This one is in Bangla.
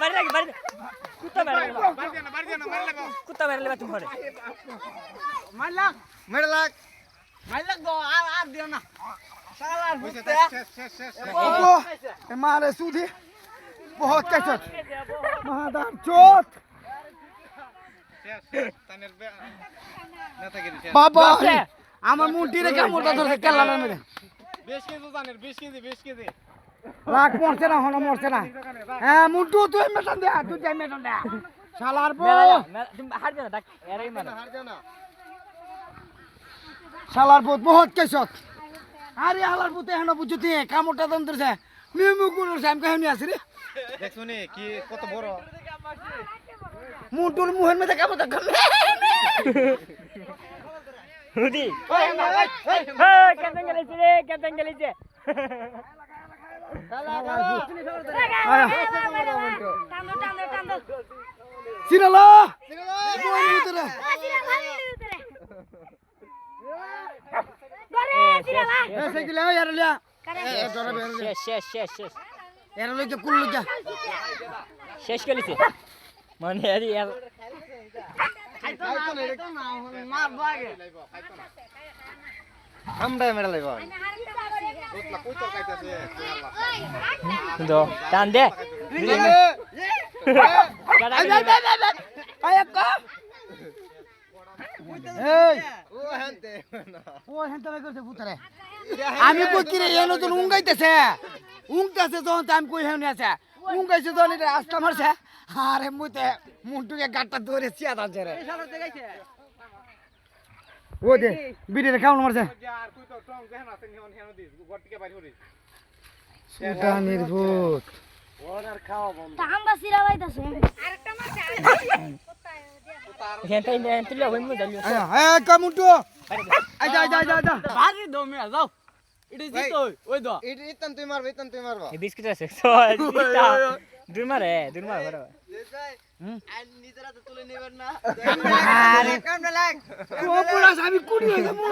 বাড়ি লাগে বাড়ি কুত্তা মেরে লেবা তুমি ঘরে मेरे लाग ओहो मारे सूधी बहुत कैसे महादान चोट बाबा আমার মুন্টিরে কামড়টা ধরে কেলালা মেরে 20 কেজি জানেন 20 কেজি লাখ মরছে না হনো মরছে না হ্যাঁ মুন্টু তুই মেটান দে তুই যাই মেটান দে শালার বউ তুমি হার যাও না ডাক এরাই মানে হার যা না শালার বউ বহুত কেছত আরে হালার বউ এখনো বুঝতে কামড়টা দন ধরছে মিমু গুলোর সাম কাহিনী আছে রে দেখছো নি কি কত বড় মুন্টুর মুহের মধ্যে কামড়টা খাবে হুদি কেতেন গেলিছে রে কেতেন গেলিছে সিরালা বল ভিতরে ऐसे के ले यार लिया শেষ यार लोग कुल लोग শেষ গেলিছে মানে আরে यार আমরা মেরে লাইব ওতলা কই তোর কাইতাছে কিন্তু টান দে आया का এই ও হেনতে না ও হেনতে করতে পুতরে আমি কই কি রে এনো তো উঙ্গাইতেছে যখন টাইম কই হেনে আছে উঙ্গাইছে যখন এটা রাস্তা মারছে আরে মুতে মুন্টুকে গাটটা ধরে চিয়া দাঁছে রে ও দে বিড়িরে কেমন মারছে আর কই তো টং দেন আছে হেন দিস গট থেকে বাইরে হরি সুটা নির্ভূত ওর খাওয়া বন্ধ টাঙ্গা সিরা বাইতাছে আরেকটা মাছ হেনটাই তুই ওই মু জানি আয়া আয়া কামুন্টু আইজা আইজা আইজা আইজা বাড়ি দো মিয়া যাও এটা জিতো ওই দো ইতান তুই মারবা এই বিস্কিট আছে দূর মারে বড় নিজেরা তো তুলে নেবেন না আরে কামড়া লাগ ও পুরা আমি কুড়ি হয়ে যাবো